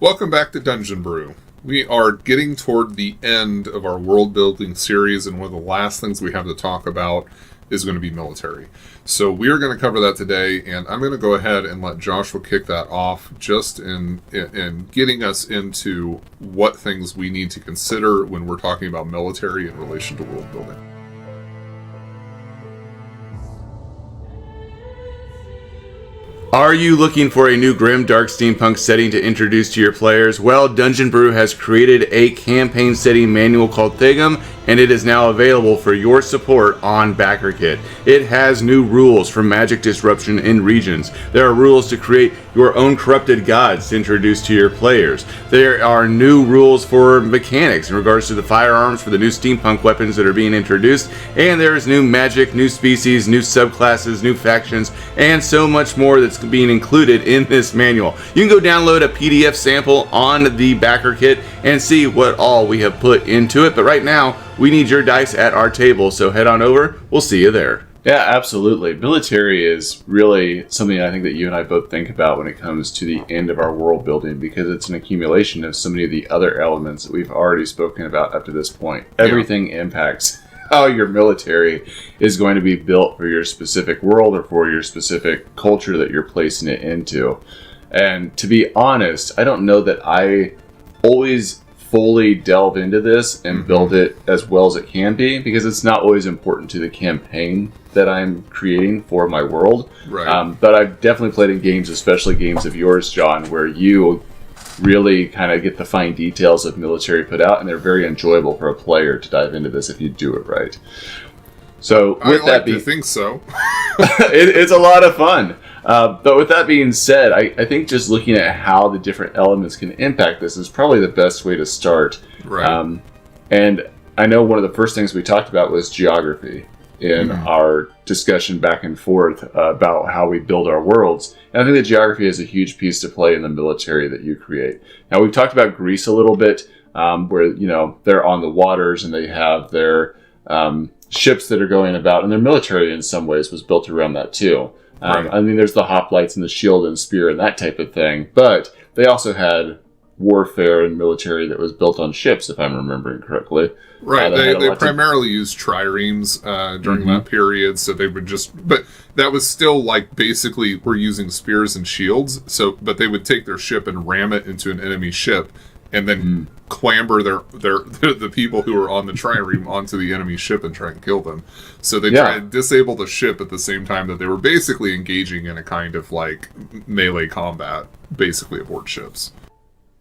Welcome back to Dungeon Brew. We are getting toward the end of our world building series, and one of the last things we have to talk about is going to be military. So we are going to cover that today, and I'm going to go ahead and let Joshua kick that off just in getting us into what things we need to consider when we're talking about military in relation to world building. Are you looking for a new grim, dark steampunk setting to introduce to your players? Well, Dungeon Brew has created a campaign setting manual called Thegum, and it is now available for your support on BackerKit. It has new rules for magic disruption in regions. There are rules to create your own corrupted gods to introduce to your players. There are new rules for mechanics in regards to the firearms for the new steampunk weapons that are being introduced, and there is new magic, new species, new subclasses, new factions, and so much more that's being included in this manual. You can go download a PDF sample on the BackerKit and see what all we have put into it, but right now we need your dice at our table, so head on over. We'll see you there. Yeah, absolutely. Military is really something I think that you and I both think about when it comes to the end of our world building, because it's an accumulation of so many of the other elements that we've already spoken about up to this point. Everything impacts how your military is going to be built for your specific world or for your specific culture that you're placing it into. And to be honest, I don't know that I always fully delve into this and build it as well as it can be, because it's not always important to the campaign that I'm creating for my world. Right. But I've definitely played in games, especially games of yours, John, where you really kind of get the fine details of military put out, and they're very enjoyable for a player to dive into this if you do it right. So with I like to think so. It's a lot of fun. But with that being said, I think just looking at how the different elements can impact this is probably the best way to start. Right. And I know one of the first things we talked about was geography in our discussion back and forth about how we build our worlds. And I think that geography has a huge piece to play in the military that you create. Now, we've talked about Greece a little bit, where, they're on the waters and they have their ships that are going about, and their military in some ways was built around that too. Right. I mean, there's the hoplites and the shield and spear and that type of thing, but they also had warfare and military that was built on ships, if I'm remembering correctly. Right, they primarily used triremes during that period, so they would but that was still like basically we're using spears and shields. But they would take their ship and ram it into an enemy ship, and then clamber the people who were on the trireme onto the enemy ship and try and kill them. So they try to disable the ship at the same time that they were basically engaging in a kind of like melee combat, basically aboard ships.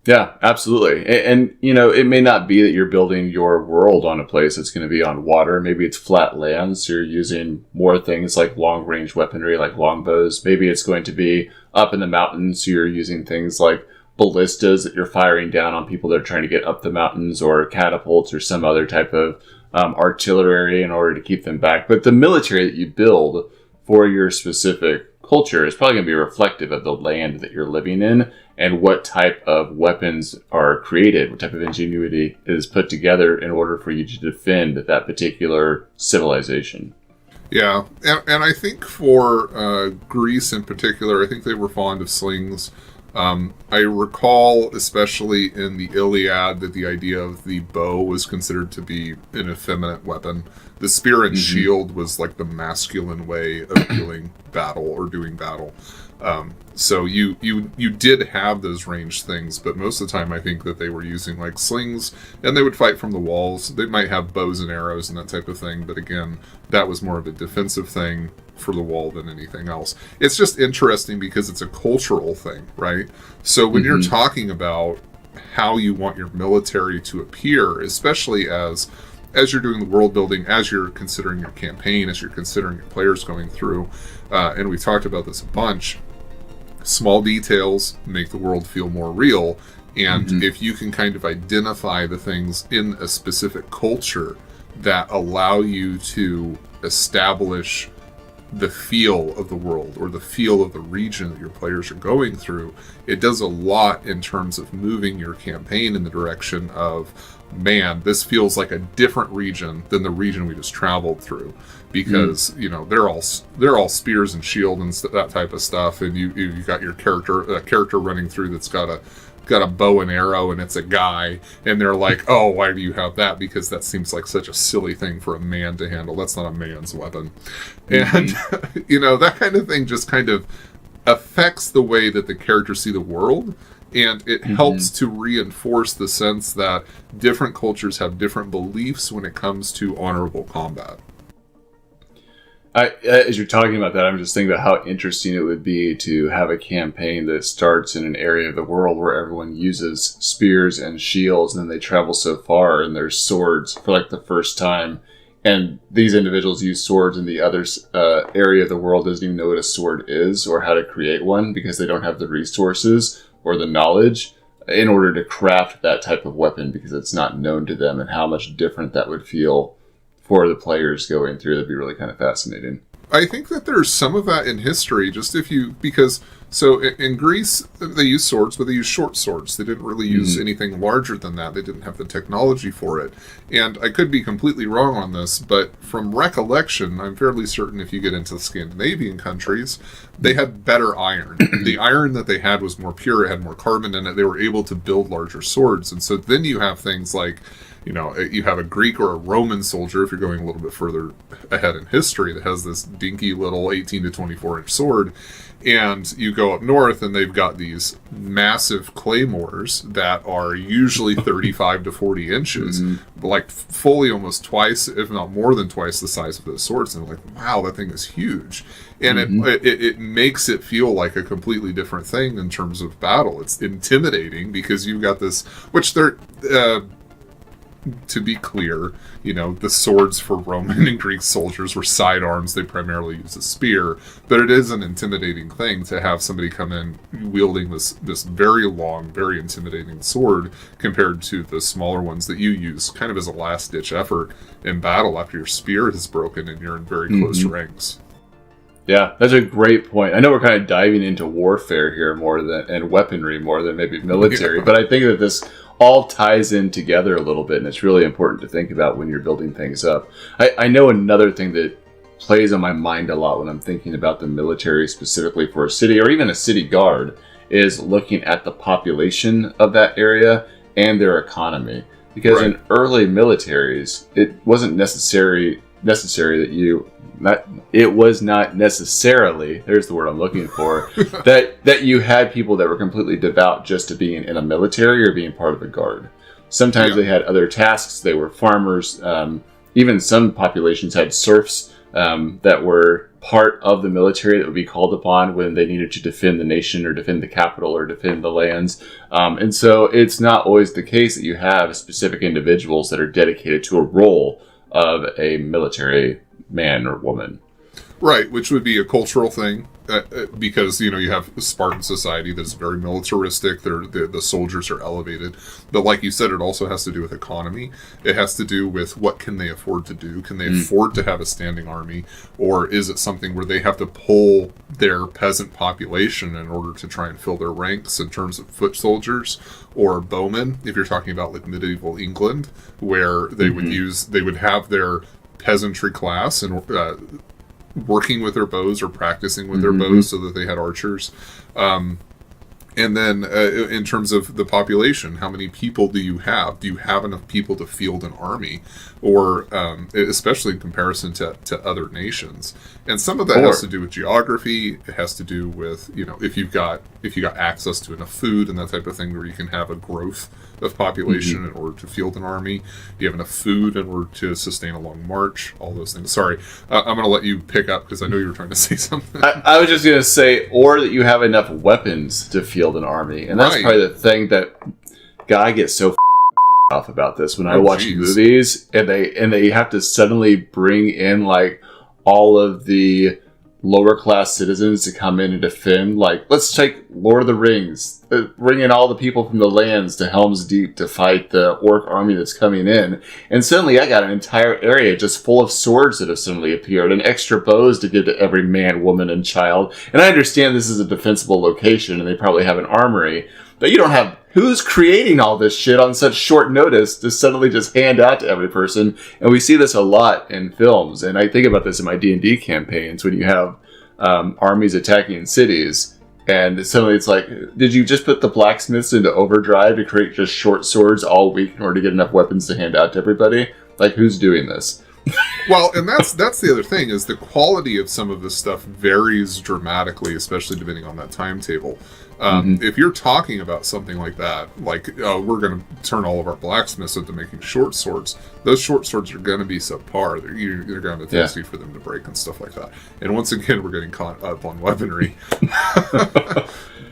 Yeah, absolutely. And it may not be that you're building your world on a place that's going to be on water. Maybe it's flat land, so you're using more things like long-range weaponry, like longbows. Maybe it's going to be up in the mountains, so you're using things like ballistas that you're firing down on people that are trying to get up the mountains, or catapults, or some other type of artillery in order to keep them back. But the military that you build for your specific culture is probably going to be reflective of the land that you're living in and what type of weapons are created, what type of ingenuity is put together in order for you to defend that particular civilization. Yeah, and I think for Greece in particular, I think they were fond of slings. I recall, especially in the Iliad, that the idea of the bow was considered to be an effeminate weapon. The spear and shield was like the masculine way of doing battle or doing battle. So you did have those ranged things, but most of the time I think that they were using like slings, and they would fight from the walls. They might have bows and arrows and that type of thing, but again, that was more of a defensive thing for the wall than anything else. It's just interesting because it's a cultural thing, right? So when you're talking about how you want your military to appear, especially as you're doing the world building, as you're considering your campaign, as you're considering your players going through, and we've talked about this a bunch, small details make the world feel more real. And if you can kind of identify the things in a specific culture that allow you to establish the feel of the world or the feel of the region that your players are going through, it does a lot in terms of moving your campaign in the direction of, man, this feels like a different region than the region we just traveled through, because they're all spears and shield and that type of stuff, and you got your character running through that's got got a bow and arrow and it's a guy, and they're like, oh, why do you have that? Because that seems like such a silly thing for a man to handle. That's not a man's weapon. And, that kind of thing just kind of affects the way that the characters see the world. And it helps to reinforce the sense that different cultures have different beliefs when it comes to honorable combat. As you're talking about that, I'm just thinking about how interesting it would be to have a campaign that starts in an area of the world where everyone uses spears and shields, and then they travel so far and there's swords for like the first time. And these individuals use swords, and the other area of the world doesn't even know what a sword is or how to create one because they don't have the resources or the knowledge in order to craft that type of weapon because it's not known to them, and how much different that would feel for the players going through. That'd be really kind of fascinating. I think that there's some of that in history, so in Greece, they used swords, but they used short swords. They didn't really use anything larger than that. They didn't have the technology for it. And I could be completely wrong on this, but from recollection, I'm fairly certain if you get into the Scandinavian countries, they had better iron. The iron that they had was more pure, it had more carbon in it. They were able to build larger swords. And so then you have things like, you have a Greek or a Roman soldier, if you're going a little bit further ahead in history, that has this dinky little 18 to 24 inch sword. And you go up north and they've got these massive claymores that are usually 35 to 40 inches, like fully almost twice, if not more than twice the size of those swords. And like, wow, that thing is huge. And it makes it feel like a completely different thing in terms of battle. It's intimidating because you've got this, which they're... to be clear, the swords for Roman and Greek soldiers were sidearms. They primarily used a spear, but it is an intimidating thing to have somebody come in wielding this very long, very intimidating sword compared to the smaller ones that you use kind of as a last-ditch effort in battle after your spear is broken and you're in very close ranks. Yeah, that's a great point. I know we're kind of diving into warfare here and weaponry more than maybe military, but I think that this all ties in together a little bit, and it's really important to think about when you're building things up. I know another thing that plays on my mind a lot when I'm thinking about the military specifically for a city or even a city guard is looking at the population of that area and their economy. Because in early militaries, it wasn't necessary that it was not necessarily, there's the word I'm looking for, that you had people that were completely devout just to being in a military or being part of a guard. Sometimes they had other tasks. They were farmers. Even some populations had serfs that were part of the military that would be called upon when they needed to defend the nation or defend the capital or defend the lands. And so it's not always the case that you have specific individuals that are dedicated to a role of a military man or woman. Right, which would be a cultural thing, because, you have a Spartan society that's very militaristic, the soldiers are elevated, but like you said, it also has to do with economy. It has to do with what can they afford to do? Can they afford to have a standing army? Or is it something where they have to pull their peasant population in order to try and fill their ranks in terms of foot soldiers or bowmen, if you're talking about like medieval England, where they would have their peasantry class and working with their bows or practicing with their bows so that they had archers. And then in terms of the population, how many people do you have? Do you have enough people to field an army? Or especially in comparison to other nations. And some of that has to do with geography. It has to do with, if you got access to enough food and that type of thing where you can have a growth of population in order to field an army. You have enough food in order to sustain a long march, all those things. Sorry, I'm going to let you pick up because I know you were trying to say something. I was just going to say, or that you have enough weapons to field an army. And that's probably the thing that I get so off about this when I watch movies and they have to suddenly bring in like all of the lower class citizens to come in and defend. Like, let's take Lord of the Rings, bring in all the people from the lands to Helm's Deep to fight the orc army that's coming in, and suddenly I got an entire area just full of swords that have suddenly appeared and extra bows to give to every man, woman, and child. And I understand this is a defensible location and they probably have an armory, but you don't have who's creating all this shit on such short notice to suddenly just hand out to every person. And we see this a lot in films. And I think about this in my D&D campaigns when you have armies attacking cities. And suddenly it's like, did you just put the blacksmiths into overdrive to create just short swords all week in order to get enough weapons to hand out to everybody? Like, who's doing this? Well, and that's the other thing, is the quality of some of this stuff varies dramatically, especially depending on that timetable. If you're talking about something like that, like, we're going to turn all of our blacksmiths into making short swords, those short swords are going to be subpar. They're going to be tasty for them to break and stuff like that. And once again, we're getting caught up on weaponry.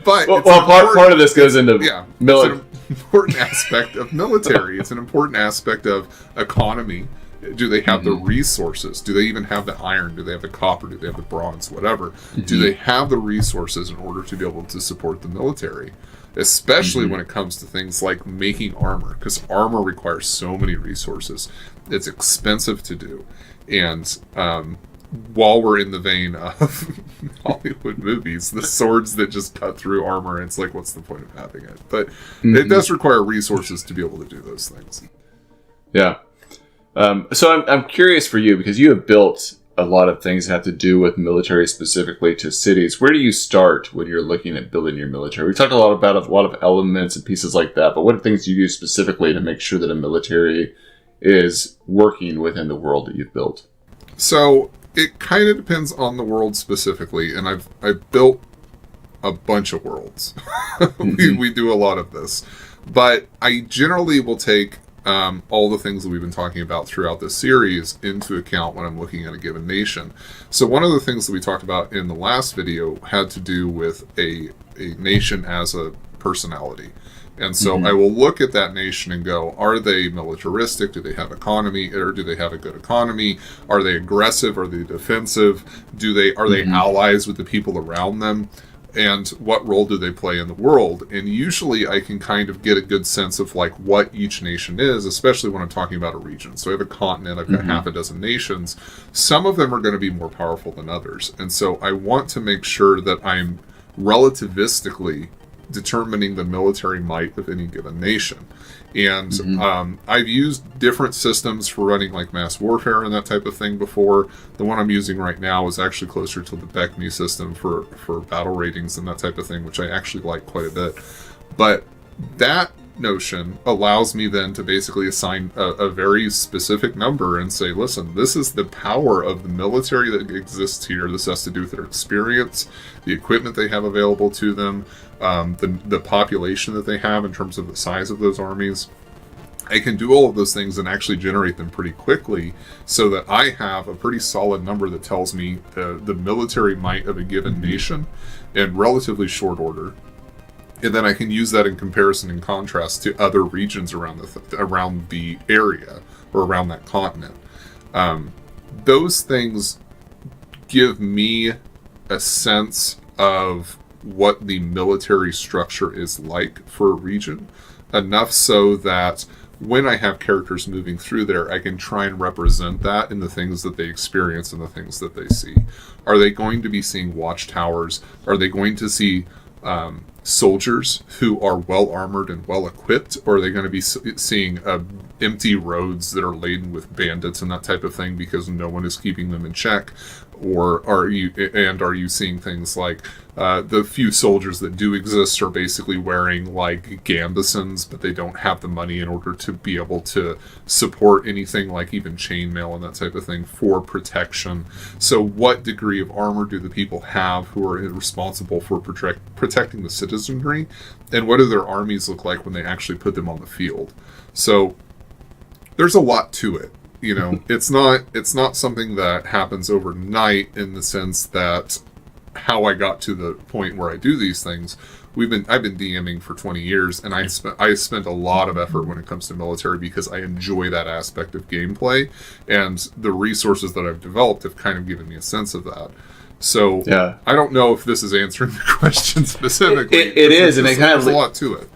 But part of this goes into military. It's an important aspect of military. It's an important aspect of economy. Do they have the resources? Do they even have the iron? Do they have the copper? Do they have the bronze? Whatever. Do they have the resources in order to be able to support the military? Especially when it comes to things like making armor, because armor requires so many resources. It's expensive to do. And while we're in the vein of Hollywood movies, the swords that just cut through armor, it's like, what's the point of having it? But it does require resources to be able to do those things. Yeah. So I'm curious for you, because you have built a lot of things that have to do with military specifically to cities. Where do you start when you're looking at building your military? We talked a lot about a lot of elements and pieces like that, but what are things you do specifically to make sure that a military is working within the world that you've built? So it kind of depends on the world specifically, and I've built a bunch of worlds. we do a lot of this, but I generally will take all the things that we've been talking about throughout this series into account when I'm looking at a given nation. So one of the things that we talked about in the last video had to do with a nation as a personality. And so I will look at that nation and go, are they militaristic? Do they have economy, or do they have a good economy? Are they aggressive? Are they defensive? Are they allies with the people around them? And what role do they play in the world? And usually I can kind of get a good sense of like what each nation is, especially when I'm talking about a region. So I have a continent, I've got half a dozen nations. Some of them are going to be more powerful than others. And so I want to make sure that I'm relativistically determining the military might of any given nation. And I've used different systems for running like mass warfare and that type of thing before. The one I'm using right now is actually closer to the Beckme system for battle ratings and that type of thing, which I actually like quite a bit. But that notion allows me then to basically assign a very specific number and say, listen, this is the power of the military that exists here. This has to do with their experience, the equipment they have available to them, the population that they have in terms of the size of those armies. I can do all of those things and actually generate them pretty quickly so that I have a pretty solid number that tells me the military might of a given nation in relatively short order. And then I can use that in comparison and contrast to other regions around the area or around that continent. Those things give me a sense of what the military structure is like for a region, enough so that when I have characters moving through there, I can try and represent that in the things that they experience and the things that they see. Are they going to be seeing watchtowers? Are they going to see soldiers who are well armored and well equipped, or are they going to be seeing empty roads that are laden with bandits and that type of thing because no one is keeping them in check? Or are you seeing things like the few soldiers that do exist are basically wearing like gambesons, but they don't have the money in order to be able to support anything like even chainmail and that type of thing for protection? So what degree of armor do the people have who are responsible for protecting the citizenry? And what do their armies look like when they actually put them on the field? So there's a lot to it. You know, it's not something that happens overnight in the sense that how I got to the point where I do these things. I've been DMing for 20 years, and I spent a lot of effort when it comes to military because I enjoy that aspect of gameplay, and the resources that I've developed have kind of given me a sense of that. So yeah. I don't know if this is answering the question specifically. It is, and it kind of there's a lot to it.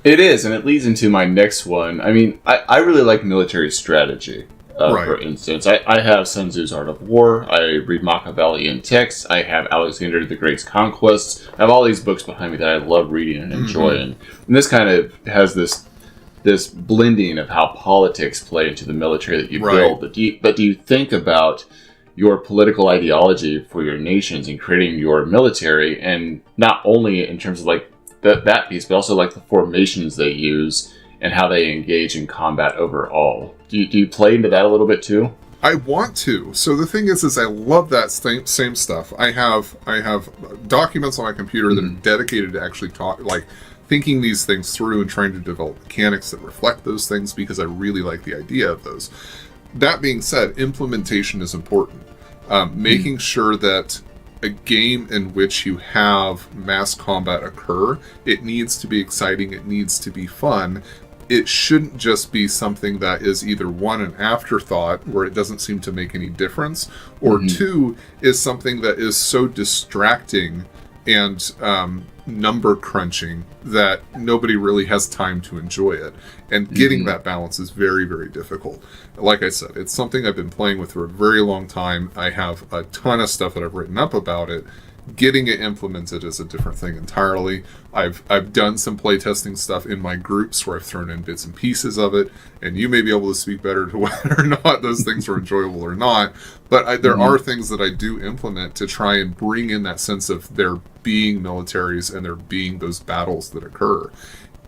It is, and it leads into my next one. I mean, I really like military strategy. Right. For instance, I have Sun Tzu's Art of War, I read Machiavellian texts, I have Alexander the Great's Conquests, I have all these books behind me that I love reading and enjoying. And this kind of has this blending of how politics play into the military that you build. But do you think about your political ideology for your nations and creating your military, and not only in terms of like that piece, but also like the formations they use and how they engage in combat overall. Do you play into that a little bit too? I want to. So the thing is I love that same stuff. I have documents on my computer that are dedicated to actually thinking these things through and trying to develop mechanics that reflect those things, because I really like the idea of those. That being said, implementation is important. Making sure that a game in which you have mass combat occur, it needs to be exciting, it needs to be fun. It shouldn't just be something that is either one, an afterthought where it doesn't seem to make any difference, or two, is something that is so distracting and number crunching that nobody really has time to enjoy it. And getting that balance is very, very difficult. Like I said, it's something I've been playing with for a very long time. I have a ton of stuff that I've written up about it. Getting it implemented is a different thing entirely. I've done some playtesting stuff in my groups where I've thrown in bits and pieces of it, and you may be able to speak better to whether or not those things are enjoyable or not. But there are things that I do implement to try and bring in that sense of there being militaries and there being those battles that occur.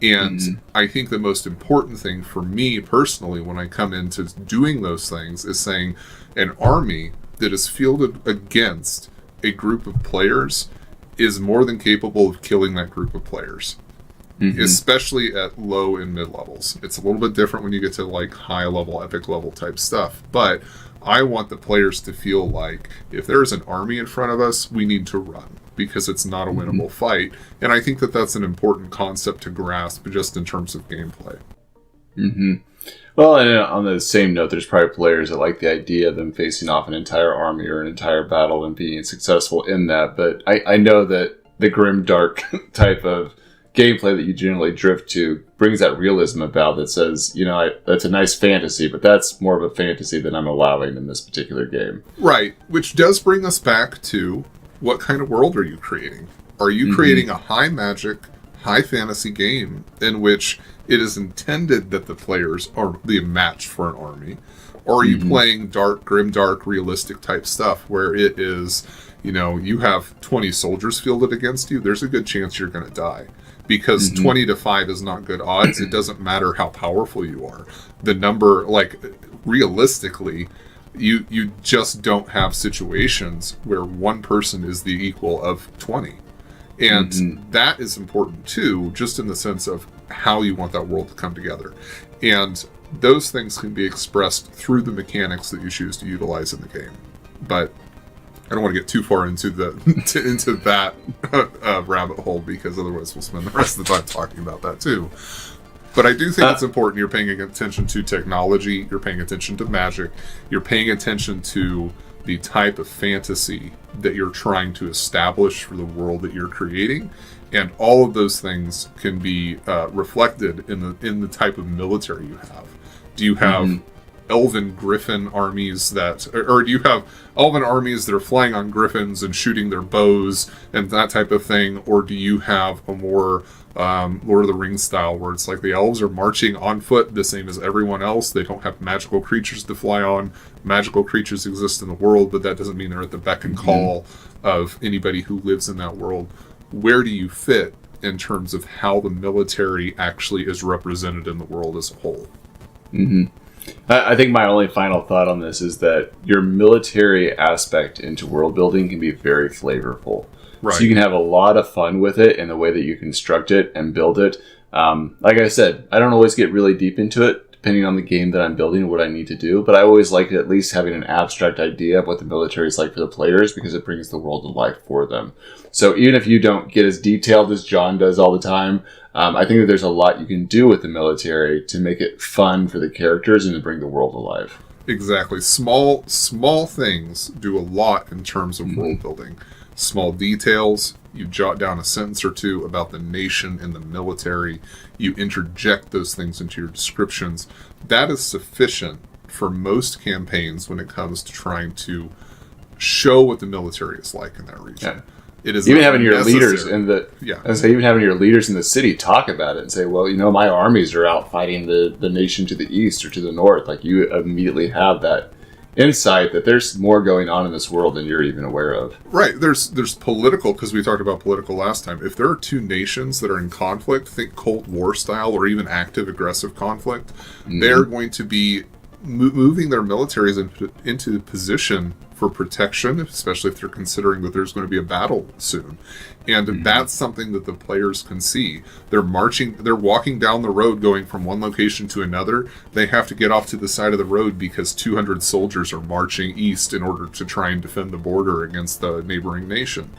And I think the most important thing for me personally when I come into doing those things is saying an army that is fielded against a group of players is more than capable of killing that group of players, especially at low and mid levels. It's a little bit different when you get to like high level, epic level type stuff, but I want the players to feel like if there's an army in front of us, we need to run because it's not a winnable fight. And I think that that's an important concept to grasp just in terms of gameplay. Well, and on the same note, there's probably players that like the idea of them facing off an entire army or an entire battle and being successful in that. But I know that the grim, dark type of gameplay that you generally drift to brings that realism about that says, that's a nice fantasy, but that's more of a fantasy than I'm allowing in this particular game. Right, which does bring us back to what kind of world are you creating? Are you creating a high magic, high fantasy game in which it is intended that the players are the match for an army? Or are you playing dark, grim, dark, realistic type stuff where it is, you have 20 soldiers fielded against you, there's a good chance you're going to die. Because 20 to 5 is not good odds. It doesn't matter how powerful you are. The number, realistically, you just don't have situations where one person is the equal of 20. And that is important too, just in the sense of how you want that world to come together. And those things can be expressed through the mechanics that you choose to utilize in the game. But I don't want to get too far into into that rabbit hole, because otherwise we'll spend the rest of the time talking about that too. But I do think it's important you're paying attention to technology, you're paying attention to magic, you're paying attention to the type of fantasy that you're trying to establish for the world that you're creating, and all of those things can be reflected in the type of military you have. Do you have elven griffin armies or do you have elven armies that are flying on griffins and shooting their bows and that type of thing, or do you have a more Lord of the Rings style where it's like the elves are marching on foot the same as everyone else? They don't have magical creatures to fly on. Magical creatures exist in the world, but that doesn't mean they're at the beck and call of anybody who lives in that world. Where do you fit in terms of how the military actually is represented in the world as a whole? I think my only final thought on this is that your military aspect into world building can be very flavorful. Right. So you can have a lot of fun with it in the way that you construct it and build it. Like I said, I don't always get really deep into it, depending on the game that I'm building, what I need to do. But I always like at least having an abstract idea of what the military is like for the players, because it brings the world to life for them. So even if you don't get as detailed as John does all the time, I think that there's a lot you can do with the military to make it fun for the characters and to bring the world alive. Exactly. Small things do a lot in terms of world building. Small details. You jot down a sentence or two about the nation and the military. You interject those things into your descriptions. That is sufficient for most campaigns when it comes to trying to show what the military is like in that region. Yeah. It is even having your leaders in the even having your leaders in the city talk about it and say, well, my armies are out fighting the nation to the east or to the north. Like, you immediately have that insight that there's more going on in this world than you're even aware of. Right. There's political, because we talked about political last time. If there are two nations that are in conflict, think Cold War style or even active aggressive conflict, they're going to be moving their militaries into position for protection, especially if they're considering that there's going to be a battle soon. And that's something that the players can see. They're walking down the road going from one location to another. They have to get off to the side of the road because 200 soldiers are marching east in order to try and defend the border against the neighboring nation.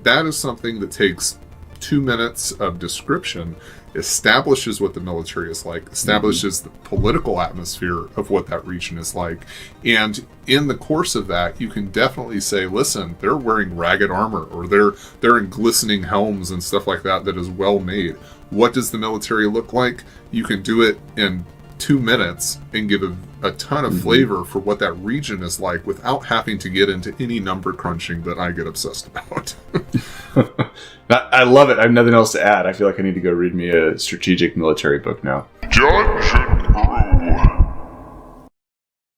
That is something that takes 2 minutes of description, establishes what the military is like, establishes the political atmosphere of what that region is like. And in the course of that, you can definitely say, listen, they're wearing ragged armor, or they're in glistening helms and stuff like that is well made. What does the military look like? You can do it in 2 minutes and give a ton of flavor for what that region is like without having to get into any number crunching that I get obsessed about. I love it. I have nothing else to add. I feel like I need to go read me a strategic military book now. Dungeon